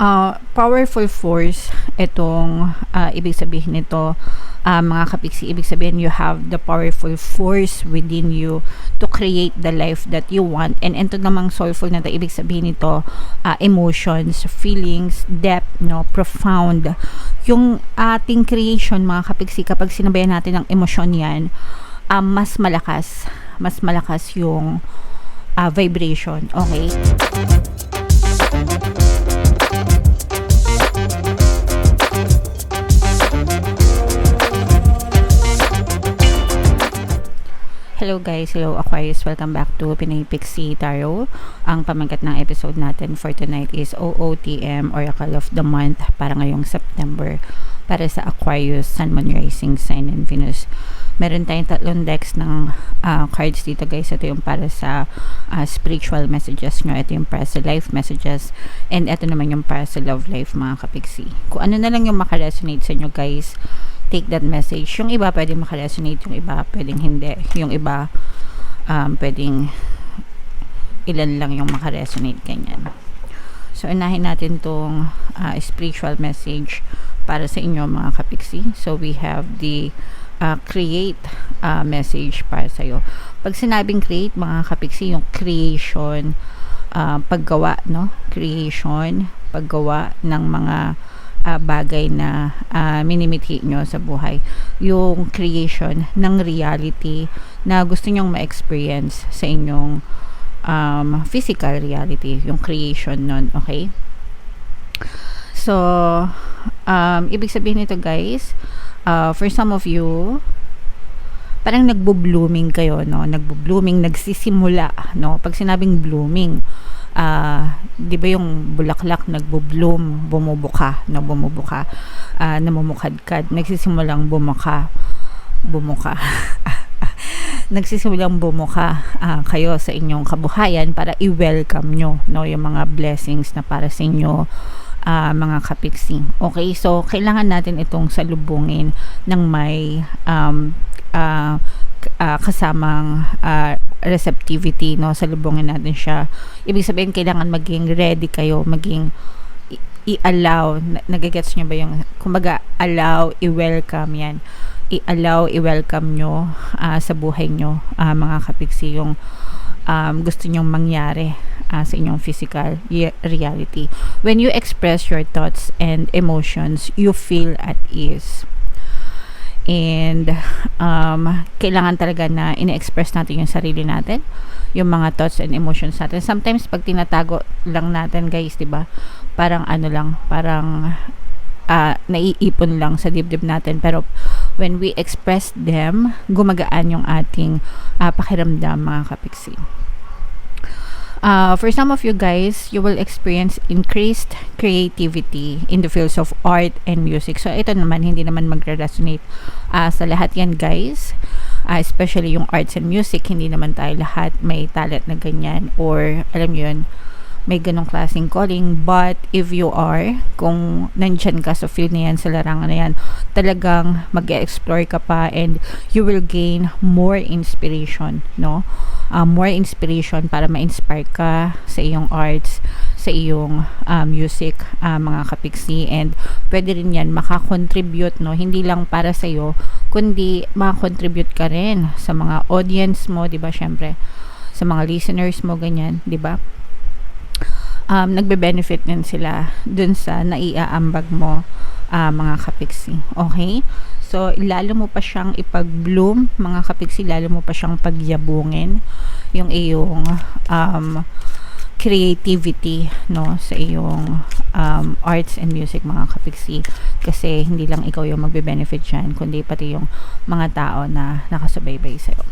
Powerful force, itong ibig sabihin nito, mga kapiksi, ibig sabihin you have the powerful force within you to create the life that you want. And ito namang soulful na to, ibig sabihin nito, emotions, feelings, depth, no, profound. Yung ating creation, mga kapiksi, kapag sinabayan natin ng emosyon yan, mas malakas yung vibration. Okay? Hello guys, hello Aquarius, welcome back to Pinoy Pixie Tarot. Ang pamangkat ng episode natin for tonight is OOTM, Oracle of the Month, para ngayong September, para sa Aquarius, Sun, Moon, Rising Sign, and Venus. Meron tayong tatlong decks ng cards dito guys. Ito yung para sa spiritual messages nyo, ito yung para sa life messages, and ito naman yung para sa love life, mga kapiksi. Kung ano na lang yung makaresonate sa inyo guys, take that message. Yung iba pwedeng makaresonate, yung iba pwedeng hindi. Yung iba pwedeng ilan lang yung makaresonate, ganyan. So unahin natin tong spiritual message para sa inyo, mga kapiksi. So we have the create message para sa iyo. Pag sinabing create, mga kapiksi, yung creation, paggawa, no? Creation, paggawa ng mga bagay na minimithi nyo sa buhay, yung creation ng reality na gusto nyong ma-experience sa inyong physical reality, yung creation nun, okay? So ibig sabihin nito guys, for some of you, parang nagbo-blooming kayo, no? Nagbo-blooming, nagsisimula, no? Pag sinabing blooming, di ba yung bulaklak nagbo-bloom, bumubuka, no? Bumubuka, namumukadkad, nagsisimulang bumuka nagsisimulang bumuka kayo sa inyong kabuhayan para i-welcome nyo, no? Yung mga blessings na para sa inyo, mga kapiksi. Okay, so kailangan natin itong salubungin ng may kasamang receptivity, no? Salubungin natin siya. Ibig sabihin, kailangan maging ready kayo, maging i-allow, nagigets nyo ba yung, kumbaga, allow, i-welcome yan. I-allow, i-welcome nyo sa buhay nyo, mga kapiksi, yung gusto nyong mangyari sa inyong physical reality. When you express your thoughts and emotions, you feel at ease. And kailangan talaga na ina-express natin yung sarili natin, yung mga thoughts and emotions natin. Sometimes pag tinatago lang natin guys, diba, parang ano lang, parang naiipon lang sa dibdib natin, pero when we express them, gumagaan yung ating pakiramdam, mga kapiksi. For some of you guys, you will experience increased creativity in the fields of art and music. So ito naman, hindi naman magre-resonate sa lahat yan guys, especially yung arts and music. Hindi naman tayo lahat may talent na ganyan, or alam nyo yun, may ganong klaseng calling. But if you are, kung nandyan ka sa field na yan, sa larangan na yan, talagang mag-explore ka pa, and you will gain more inspiration, no? More inspiration para ma-inspire ka sa iyong arts, sa iyong music, mga kapiksi. And pwede rin yan makakontribute, no? Hindi lang para sa iyo, kundi makakontribute ka rin sa mga audience mo, di ba? Syempre, sa mga listeners mo, ganyan, di ba? Nagbe-benefit din sila dun sa naiaambag mo, mga kapiksi. Okay? So, lalo mo pa siyang ipag-bloom, mga kapiksi, lalo mo pa siyang pagyabungin yung iyong creativity, no, sa iyong arts and music, mga kapiksi. Kasi hindi lang ikaw yung magbe-benefit dyan, kundi pati yung mga tao na nakasubaybay sa'yo.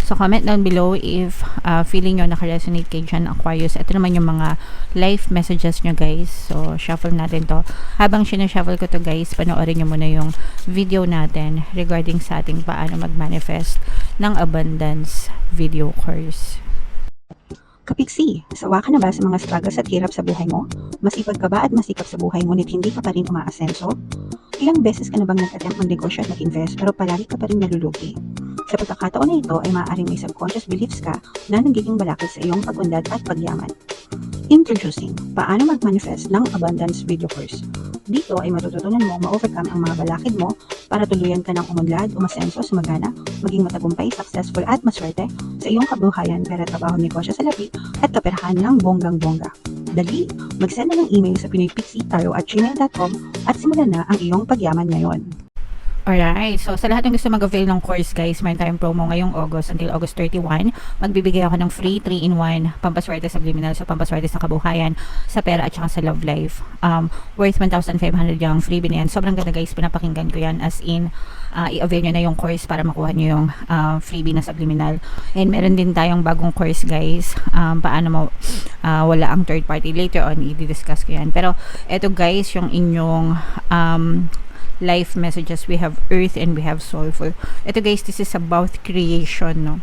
So, comment down below if feeling nyo nakaresonate kayo dyan, Aquarius. Ito naman yung mga life messages nyo, guys. So, shuffle natin to. Habang sinashuffle ko to, guys, panoorin nyo muna yung video natin regarding sa ating paano mag-manifest ng abundance video course. Kapiksi, sawa ka na ba sa mga struggles at hirap sa buhay mo? Masipag ka ba at masikap sa buhay ngunit hindi ka pa rin umaasenso? Ilang beses ka na bang nag-attempt mag-negosyo at mag-invest pero palagi ka pa rin nalulugi? Sa pagkakataon na ito ay maaaring may subconscious beliefs ka na nagiging balakid sa iyong pag-unlad at pagyaman. Introducing, paano mag-manifest ng abundance video course. Dito ay matututunan mo ma-overcome ang mga balakid mo para tuluyan ka ng umunlad, umasenso, sumagana, maging matagumpay, successful at maswerte sa iyong kabuhayan, pera, trabaho, negosyo, salapi at kaperahan ng bonggang-bongga. Dali, mag-send na ng email sa pinoypixietaro@gmail.com at simulan na ang iyong pagyaman ngayon. Alright, so sa lahat ng gusto mag-avail ng course guys, mayroon tayong promo ngayong August until August 31. Magbibigay ako ng free 3-in-1 pampaswerte sa subliminal, so pampaswerte sa kabuhayan, sa pera at saka sa love life. Worth 1,500 yung freebie na yan. Sobrang ganda guys, pinapakinggan ko yan as in i-avail nyo na yung course para makuha nyo yung freebie na subliminal. And meron din tayong bagong course guys, paano mo wala ang third party. Later on, i-discuss ko yan. Pero eto guys, yung inyong life messages. We have earth and we have soulful. Ito guys, this is about creation, no?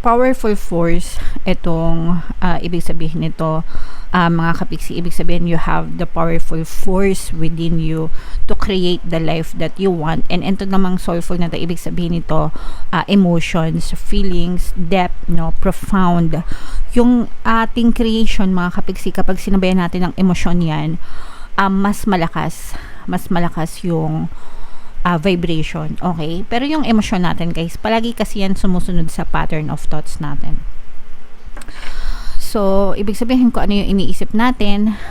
Powerful force, itong ibig sabihin nito, mga kapiksi, ibig sabihin you have the powerful force within you to create the life that you want. And ito namang soulful na ito, ibig sabihin nito, emotions, feelings, depth, no, profound. Yung ating creation, mga kapiksi, kapag sinabayan natin ng emosyon yan, mas malakas yung vibration, okay? Pero yung emosyon natin guys, palagi kasi yan sumusunod sa pattern of thoughts natin. So, ibig sabihin ko ano yung iniisip natin,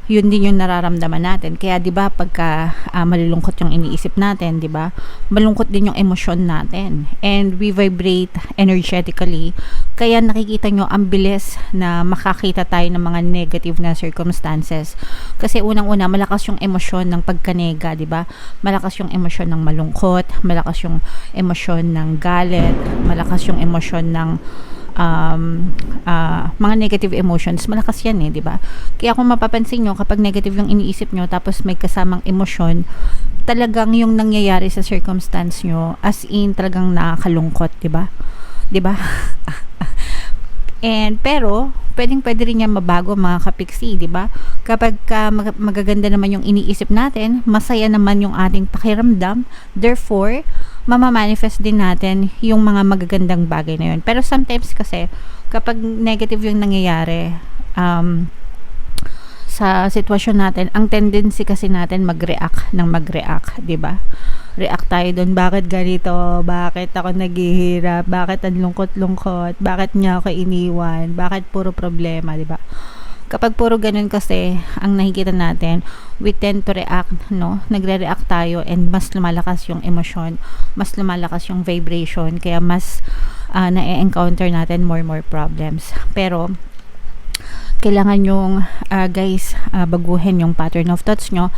yun din yung nararamdaman natin. Kaya 'di ba pagka malulungkot yung iniisip natin, 'di ba? Malungkot din yung emosyon natin. And we vibrate energetically. Kaya nakikita nyo ang bilis na makakita tayo ng mga negative na circumstances. Kasi unang-una malakas yung emosyon ng pagkanega, 'di ba? Malakas yung emosyon ng malungkot, malakas yung emosyon ng galit, malakas yung emosyon ng mga negative emotions, malakas yan di ba? Kaya kung mapapansin nyo, kapag negative yung iniisip nyo, tapos may kasamang emosyon, talagang yung nangyayari sa circumstance nyo, as in, talagang nakakalungkot, di ba? Di ba? And, pero, pwede rin yan mabago mga kapiksi, di ba? Kapag magaganda naman yung iniisip natin, masaya naman yung ating pakiramdam, therefore, mamamanifest din natin yung mga magagandang bagay na yun. Pero sometimes kasi, kapag negative yung nangyayari sa sitwasyon natin, ang tendency kasi natin mag-react, di ba? React tayo doon, bakit ganito, bakit ako naghihirap, bakit ang lungkot-lungkot, bakit niya ako iniwan, bakit puro problema, di ba? Kapag puro ganun kasi ang nakikita natin, we tend to react, no? Nagre-react tayo and mas lumalakas yung emosyon, mas lumalakas yung vibration, kaya mas na-encounter natin more problems. Pero kailangan yung guys, baguhin yung pattern of thoughts nyo.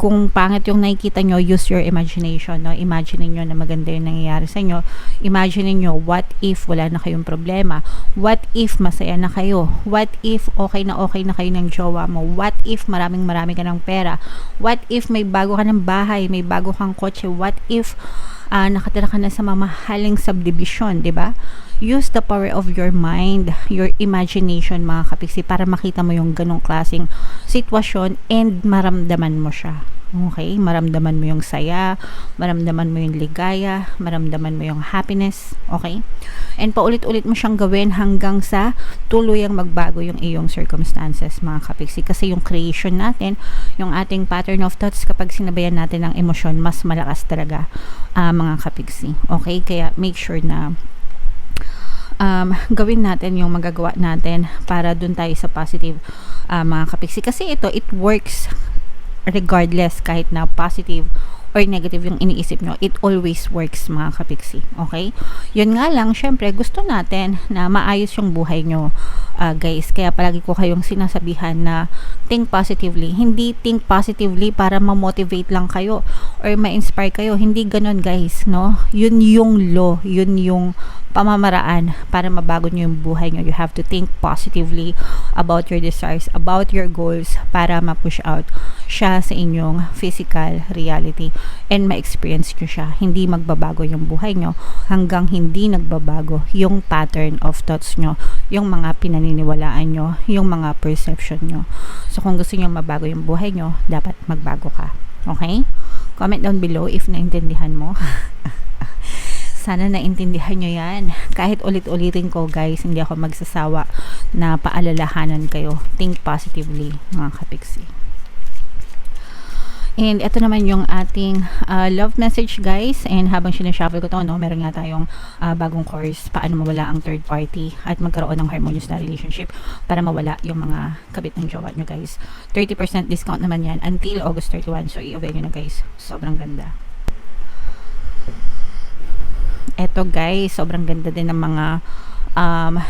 Kung pangit yung nakikita nyo, use your imagination, no? Imagine nyo na maganda yung nangyayari sa inyo. Imagine nyo, what if wala na kayong problema? What if masaya na kayo? What if okay na kayo ng jowa mo? What if marami ka ng pera? What if may bago ka ng bahay, may bago kang kotse? What if nakatira ka na sa mamahaling subdivision, di ba? Use the power of your mind, your imagination mga kapiksi, para makita mo yung ganong klaseng sitwasyon and maramdaman mo siya. Okay? Maramdaman mo yung saya, maramdaman mo yung ligaya, maramdaman mo yung happiness. Okay? And paulit-ulit mo siyang gawin hanggang sa tuluyang magbago yung iyong circumstances mga kapiksi. Kasi yung creation natin, yung ating pattern of thoughts, kapag sinabayan natin ng emosyon, mas malakas talaga mga kapiksi. Okay? Kaya make sure na gawin natin yung magagawa natin para dun tayo sa positive mga kapiksi. Kasi it works regardless, kahit na positive or negative yung iniisip nyo, it always works mga kapiksi. Okay? Yun nga lang, syempre, gusto natin na maayos yung buhay nyo, guys. Kaya palagi ko kayong sinasabihan na think positively. Hindi think positively para ma-motivate lang kayo or ma-inspire kayo. Hindi ganun, guys, no? Yun yung law. Yun yung pamamaraan para mabago nyo yung buhay nyo. You have to think positively about your desires, about your goals, para ma-push out siya sa inyong physical reality and ma-experience nyo siya. Hindi magbabago yung buhay nyo hanggang hindi nagbabago yung pattern of thoughts nyo, yung mga pinaniniwalaan nyo, yung mga perception nyo. So kung gusto nyo mabago yung buhay nyo, dapat magbago ka. Okay? Comment down below if naintindihan mo. sana naintindihan nyo yan. Kahit ulit-ulitin ko guys, hindi ako magsasawa na paalalahanan kayo. Think positively mga kapiksi. And ito naman yung ating love message guys. And habang sinashuffle ko to, no, meron nga tayong bagong course, paano mawala ang third party at magkaroon ng harmonious na relationship para mawala yung mga kabit ng jowa nyo guys. 30% discount naman yan until August 31. So i-avail nyo na guys. Sobrang ganda. Eto guys, sobrang ganda din ng mga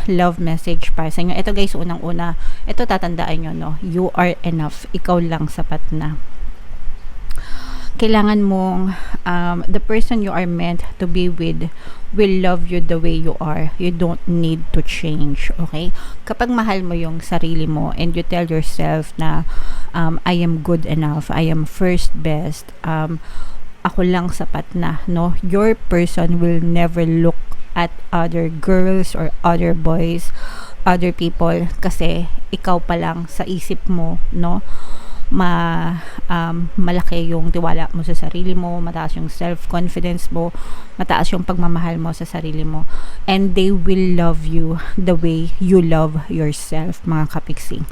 love message para sa inyo. Ito guys, unang-una, ito tatandaan nyo, no? You are enough. Ikaw lang sapat na. Kailangan mong the person you are meant to be with will love you the way you are. You don't need to change, okay? Kapag mahal mo yung sarili mo and you tell yourself na I am good enough, I am first best, ako lang sapat na, no? Your person will never look at other girls or other boys, other people, kasi ikaw pa lang sa isip mo, no? Malaki yung tiwala mo sa sarili mo, mataas yung self-confidence mo, mataas yung pagmamahal mo sa sarili mo, and they will love you the way you love yourself mga kapiksing.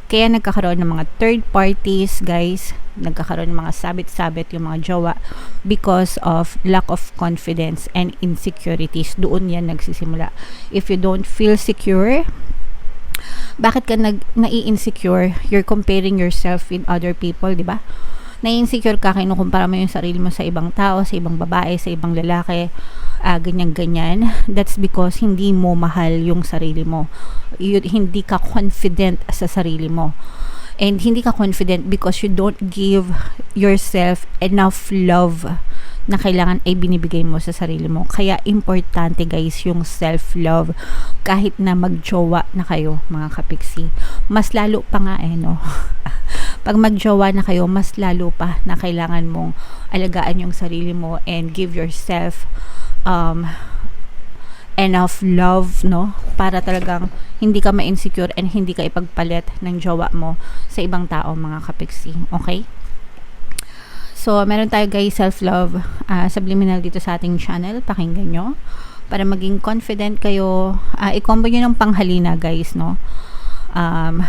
Kaya nagkakaroon ng mga third parties guys, nagkakaroon ng mga sabit-sabit yung mga jowa because of lack of confidence and insecurities. Doon yan nagsisimula. If you don't feel secure, bakit ka nai-insecure? You're comparing yourself with other people, di ba? Nai-insecure ka, kinukumpara mo yung sarili mo sa ibang tao, sa ibang babae, sa ibang lalaki, ganyan-ganyan. That's because hindi mo mahal yung sarili mo. Hindi ka confident sa sarili mo. And hindi ka confident because you don't give yourself enough love na kailangan ay binibigay mo sa sarili mo. Kaya importante guys yung self-love kahit na magjowa na kayo mga kapiksi. Mas lalo pa nga no. Pag magjowa na kayo, mas lalo pa na kailangan mong alagaan yung sarili mo and give yourself enough love, no? Para talagang hindi ka ma-insecure and hindi ka ipagpalit ng jowa mo sa ibang tao mga kapiksi. Okay? So, meron tayo guys self-love subliminal dito sa ating channel. Pakinggan nyo. Para maging confident kayo. I-combo nyo ng panghalina guys, no?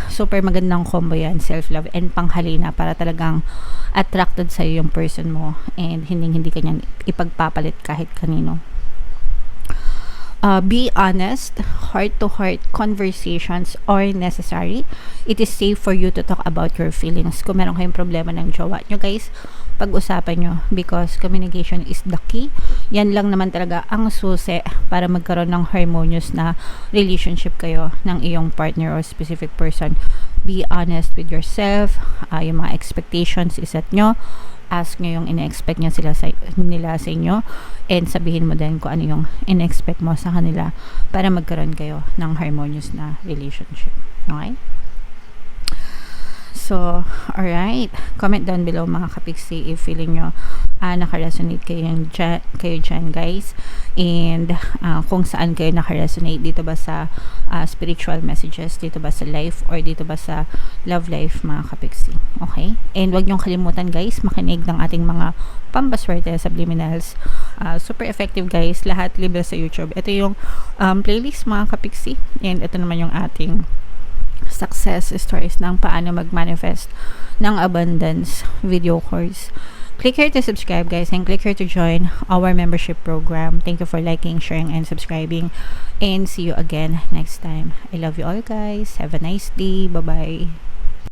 Super magandang combo yan. Self-love and panghalina para talagang attracted sa'yo yung person mo. And hindi ka niyan ipagpapalit kahit kanino. Be honest. Heart-to-heart conversations are necessary. It is safe for you to talk about your feelings. Kung meron kayong problema ng jowa nyo guys, pag-usapan nyo because communication is the key. Yan lang naman talaga ang susi para magkaroon ng harmonious na relationship kayo ng iyong partner or specific person. Be honest with yourself. Yung mga expectations iset nyo. Ask nyo yung ina-expect nila sa inyo and sabihin mo din kung ano yung ina-expect mo sa kanila para magkaroon kayo ng harmonious na relationship. Okay? So, alright. Comment down below mga kapiksi if feeling nyo nakaresonate kayo dyan guys. And kung saan kayo nakaresonate. Dito ba sa spiritual messages? Dito ba sa life? Or dito ba sa love life mga kapiksi? Okay? And wag nyong kalimutan guys, makinig ng ating mga pambaswerte subliminals. Super effective guys. Lahat libre sa YouTube. Ito yung playlist mga kapiksi. And ito naman yung ating success stories ng paano mag-manifest ng abundance video course. Click here to subscribe guys and click here to join our membership program. Thank you for liking, sharing, and subscribing, and see you again next time. I love you all guys. Have a nice day. Bye-bye.